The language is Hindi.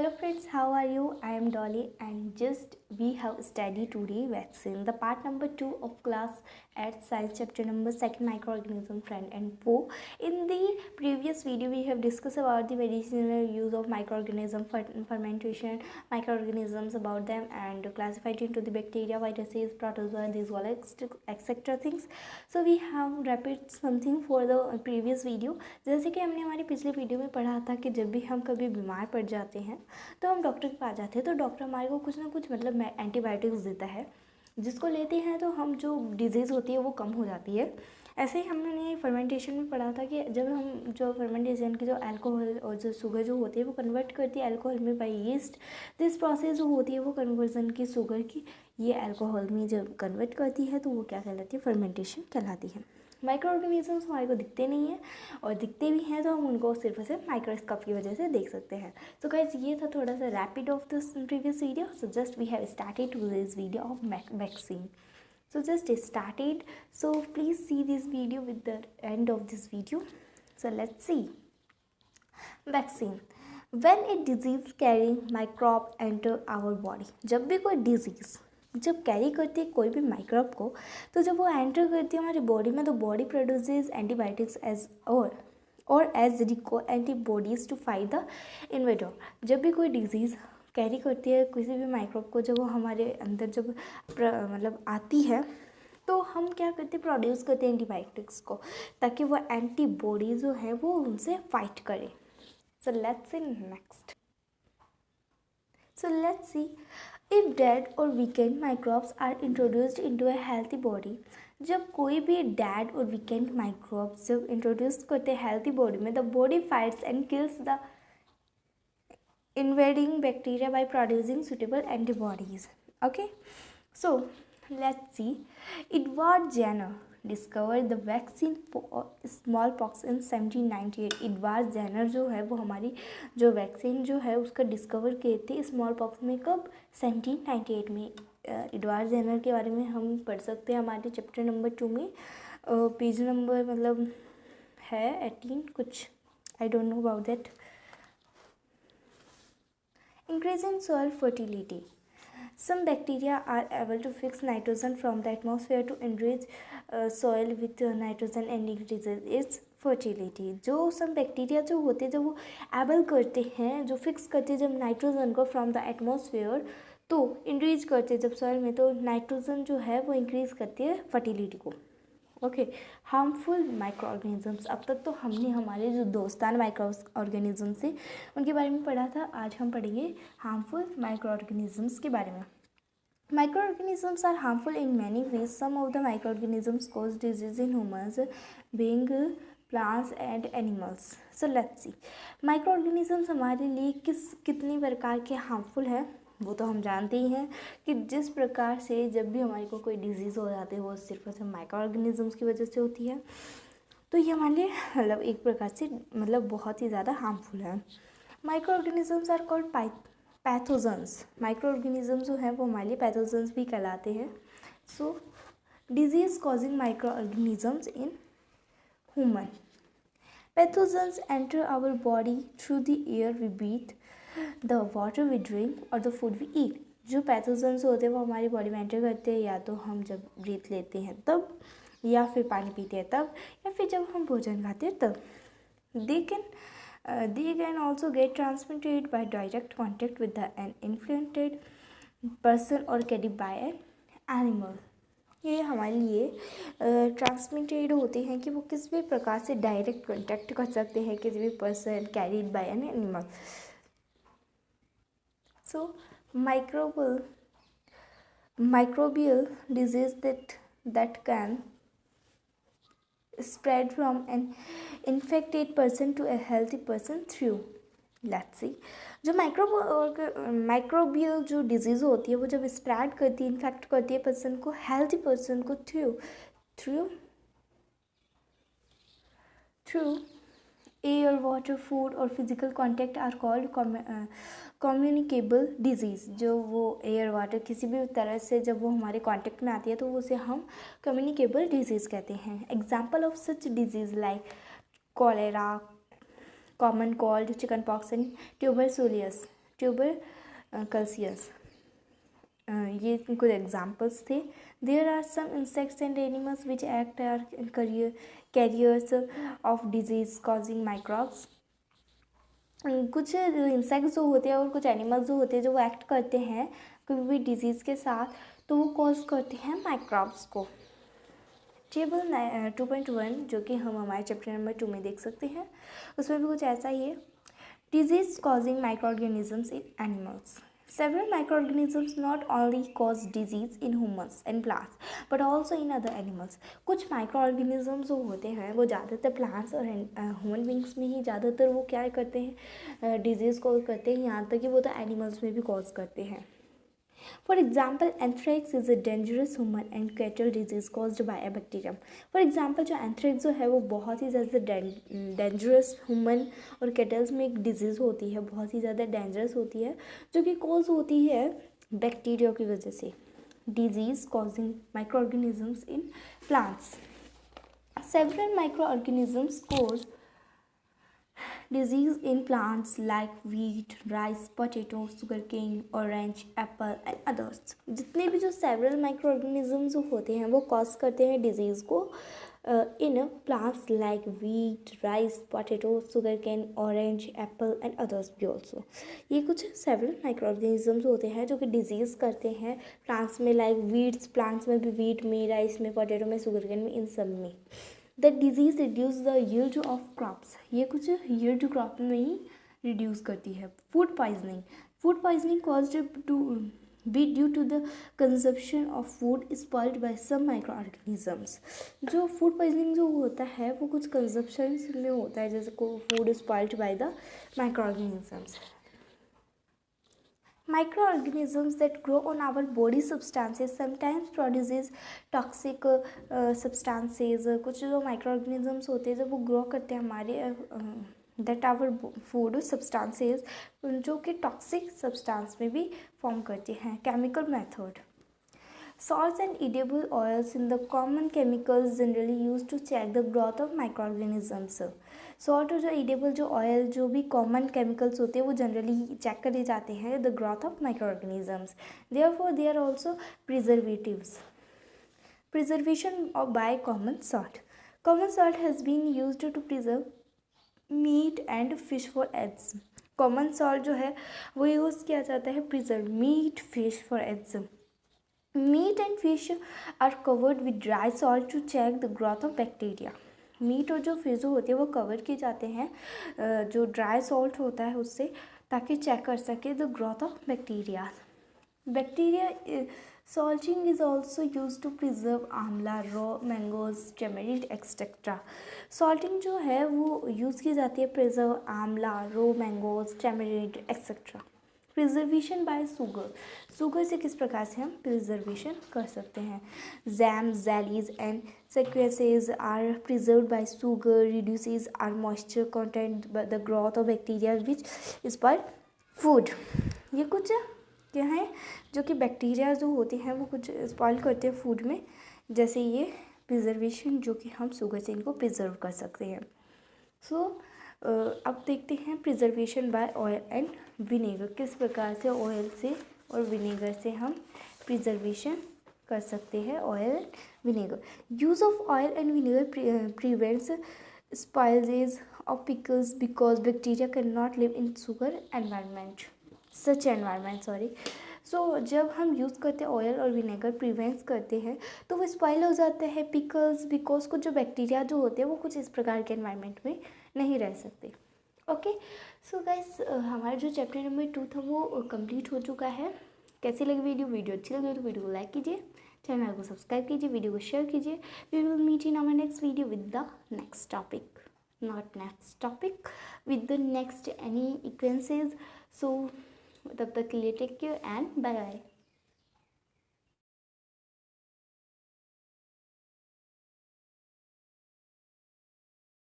Hello friends, how are you? I am Dolly and just we have studied today vaccine, the part number 2 of class at science chapter number 2 microorganism friend and foe. In the previous video we have discussed about the medicinal use of microorganism fermentation, microorganisms about them and classified into the bacteria, viruses, protozoa, these all etc things. So we have repeat something for the previous video. जैसे कि हमने हमारी पिछले वीडियो में पढ़ा था कि जब भी हम कभी बीमार पड़ जाते हैं तो हम डॉक्टर के पास जाते हैं तो डॉक्टर हमारे को कुछ ना कुछ मतलब एंटीबायोटिक्स देता है, जिसको लेते हैं तो हम जो डिजीज़ होती है वो कम हो जाती है। ऐसे ही हमने फर्मेंटेशन में पढ़ा था कि जब हम जो फर्मेंटेशन की जो अल्कोहल और जो शुगर जो होती है वो कन्वर्ट करती है अल्कोहल में बाय यीस्ट। दिस प्रोसेस जो होती है वो कन्वर्जन की शुगर की ये अल्कोहल में जब कन्वर्ट करती है तो वो क्या कहलाती है, फर्मेंटेशन कहलाती है। माइक्रो ऑर्गेनिजम्स हमारे को दिखते नहीं हैं और दिखते भी हैं तो हम उनको सिर्फ और सिर्फ माइक्रोस्कोप की वजह से देख सकते हैं। तो गाइस ये था थोड़ा सा rapid of this previous video. So just we have started to this video of vaccine. So just started, so please see this video with the end of this video. So let's see. Vaccine. When a disease carrying microbe enter our body, जब भी कोई डिजीज़ जब कैरी करती है कोई भी माइक्रोब को, तो जब वो एंटर करती है हमारी बॉडी में तो बॉडी प्रोड्यूसेस एंटीबायोटिक्स एज और as antibodies to fight the invader. जब भी कोई डिजीज़ कैरी करती है किसी भी माइक्रोब को, जब वो हमारे अंदर जब मतलब आती है तो हम क्या करते हैं, प्रोड्यूस करते हैं एंटीबायोटिक्स को ताकि वो एंटीबॉडी जो है वो उनसे फाइट करे. सो let's C next. So let's see, if dead or weakened microbes are introduced into a healthy body, जब कोई भी डेड और वीकेंड माइक्रोब्स जब इंट्रोड्यूस करते हैं हेल्थी बॉडी में, the body fights and kills the invading bacteria by producing suitable antibodies. Okay, so let's see. Edward Jenner discovered the vaccine for smallpox in 1798. Edward Jenner जो है वो हमारी जो वैक्सीन जो है उसका डिस्कवर किए थे स्मॉल पॉक्स में. कब? 1798 में. एडवर्ड जेनर के बारे में हम पढ़ सकते हैं हमारे चैप्टर नंबर 2 में. पेज नंबर मतलब है 18 कुछ, I don't know about that. Increase in soil fertility. Some bacteria are able to fix nitrogen from the atmosphere to enrich soil with nitrogen and increases its fertility. जो some bacteria जो होते हैं जब वो एबल करते हैं, जो फिक्स करते हैं जब नाइट्रोजन को फ्रॉम द एटमॉस्फेयर, तो इंक्रीज करते हैं जब सॉइल में, तो नाइट्रोजन जो है वो इंक्रीज करती है फर्टिलिटी को. ओके. Harmful micro organisms. अब तक तो हमने हमारे जो दोस्तान माइक्रो ऑर्गेनिजम्स थे उनके बारे में पढ़ा था. आज हम पढ़ेंगे हार्मफुल माइक्रो ऑर्गेनिजम्स के बारे में. Micro organisms are harmful in many ways. Some of the micro organisms cause disease in humans being plants and animals. So let's see. Micro organisms हमारे लिए कितनी प्रकार के हार्मफुल हैं वो तो हम जानते ही हैं कि जिस प्रकार से जब भी हमारे को कोई डिजीज़ हो जाती है वो सिर्फ और सिर्फ माइक्रो ऑर्गेनिजम्स की वजह से होती है. तो ये हमारे लिए मतलब एक प्रकार से मतलब बहुत ही ज़्यादा हार्मफुल है. Micro organisms are called pathogens. Microorganisms जो हैं वो हमारे लिए पैथोजन्स भी कहलाते हैं. So disease causing microorganisms in human. Pathogens enter our body through the air we breathe, the water we drink और द फूड वी ईट. जो पैथोजन्स होते हैं वो हमारी बॉडी में एंटर करते हैं या तो हम जब ब्रीथ लेते हैं तब, या फिर पानी पीते हैं तब, या फिर जब हम भोजन खाते हैं तब. They can also get transmitted by direct contact with an infected person और कैरिड बाय एन एनिमल. ये हमारे लिए ट्रांसमिटेड होते हैं कि वो किसी भी प्रकार से डायरेक्ट कॉन्टेक्ट कर सकते हैं किसी भी person, carried by an animal. So microbial disease that can spread from an infected person to a healthy person through. Let's see. जो माइक्रोबियल जो डिजीज़ होती है वो जब स्प्रेड करती है, इन्फेक्ट करती है पर्सन को, हेल्थी पर्सन को थ्रू एयर, वाटर, फूड और physical contact are called communicable disease. जो वो एयर, वाटर किसी भी तरह से जब वो हमारे कांटेक्ट में आती है तो उसे हम कम्युनिकेबल डिजीज़ कहते हैं. Example of such disease like cholera, common cold, chickenpox and tuberculosis. ये कुछ एग्जाम्पल्स थे। There are some insects and animals which act are carriers of disease causing microbes. कुछ इंसेक्ट्स जो होते हैं और कुछ एनिमल्स जो होते हैं जो वो एक्ट करते हैं कोई भी डिजीज़ के साथ, तो वो कॉज करते हैं माइक्रोब्स को। टेबल 2.1 जो कि हम हमारे चैप्टर नंबर 2 में देख सकते हैं, उसमें भी कुछ ऐसा ही है। Disease causing microorganisms in animals. Several microorganisms not only cause disease in humans and plants but also in other animals. कुछ माइक्रो जो होते हैं वो ज़्यादातर प्लांट्स और ह्यूमन बींग्स में ही ज़्यादातर वो क्या करते हैं, डिजीज़ कॉज करते हैं, यहाँ तक कि वो तो एनिमल्स में भी कॉज करते हैं। For example, anthrax is a dangerous human and cattle disease caused by a bacterium. For example, जो anthrax जो है वो बहुत ही ज़्यादा डेंजरस ह्यूमन और कैटल्स में एक डिजीज़ होती है, बहुत ही ज़्यादा डेंजरस होती है, जो कि कॉज होती है बैक्टीरिया की वजह से। Disease causing microorganisms in plants. Several microorganisms cause disease in plants like wheat, rice, potato, sugarcane, orange, apple and others. जितने भी जो several microorganisms होते हैं वो कॉज करते हैं डिजीज़ को इन plants like wheat, rice, potato, sugarcane, orange, apple and others भी also. ये कुछ several microorganisms होते हैं जो कि डिजीज़ करते हैं plants में, like wheat plants में भी, wheat में, rice में, potato में, sugarcane में, इन सब में। The disease reduce the yield of crops. ये कुछ yield crop में ही reduce करती है। Food poisoning caused to be due to the consumption of food spoiled by some microorganisms. जो food poisoning जो होता है वो कुछ consumption में होता है, जैसे को food spoiled by the microorganisms. Microorganisms that grow on our body substances sometimes produces toxic substances. कुछ जो microorganisms होते हैं जब वो grow करते हैं हमारे that our food substances, जो कि toxic substance में भी form करते हैं. Chemical method. Salts and edible oils in the common chemicals generally used to check the growth of microorganisms. Salt और जो एडिबल जो ऑयल जो भी कॉमन केमिकल्स होते हैं वो जनरली चेक करे जाते हैं the growth of micro organisms. Therefore they are also preservatives. Preservation by common salt has been used to preserve meat and fish for eggs. Common salt जो है वो यूज़ किया जाता है preserve meat, fish for eggs. Meat and fish are covered with dry salt to check the growth of bacteria. Meat और जो फिश होती है वो कवर किए जाते हैं जो ड्राई सॉल्ट होता है उससे, ताकि चेक कर सके the growth of bacteria. Salting is also use to preserve amla, raw mangoes, tamarind etcetera. Salting जो है वो यूज़ की जाती है preserve amla, raw mangoes, tamarind etcetera. Preservation by sugar से किस प्रकार से हम प्रिजर्वेशन कर सकते हैं। Jam, jellies and squashes are preserved by sugar, reduces are moisture content the growth of bacteria which spoil food. ये कुछ क्या है जो कि बैक्टीरिया जो होते हैं वो कुछ स्पॉइल करते हैं फूड में, जैसे ये प्रिजर्वेशन जो कि हम शुगर से इनको प्रिजर्व कर सकते हैं। अब देखते हैं preservation by oil and vinegar, किस प्रकार से ऑयल से और विनेगर से हम प्रिजर्वेशन कर सकते हैं। Oil vinegar, use of oil and vinegar prevents spices of pickles because bacteria can not live in sugar environment so जब हम यूज़ करते हैं ऑयल और विनेगर प्रिवेंट्स करते हैं तो वो स्पॉइल हो जाते हैं पिकल्स, बिकॉज कुछ जो बैक्टीरिया जो होते हैं वो कुछ इस प्रकार के एनवायरनमेंट में नहीं रह सकते। ओके सो गाइस, हमारा जो चैप्टर नंबर 2 था वो कंप्लीट हो चुका है। कैसी लगी वीडियो अच्छी लगी तो वीडियो को लाइक कीजिए, चैनल को सब्सक्राइब कीजिए, वीडियो को शेयर कीजिए। We will meet in our next video with the next topic with the next any sequences. सो तब तक के लिए take care and bye bye.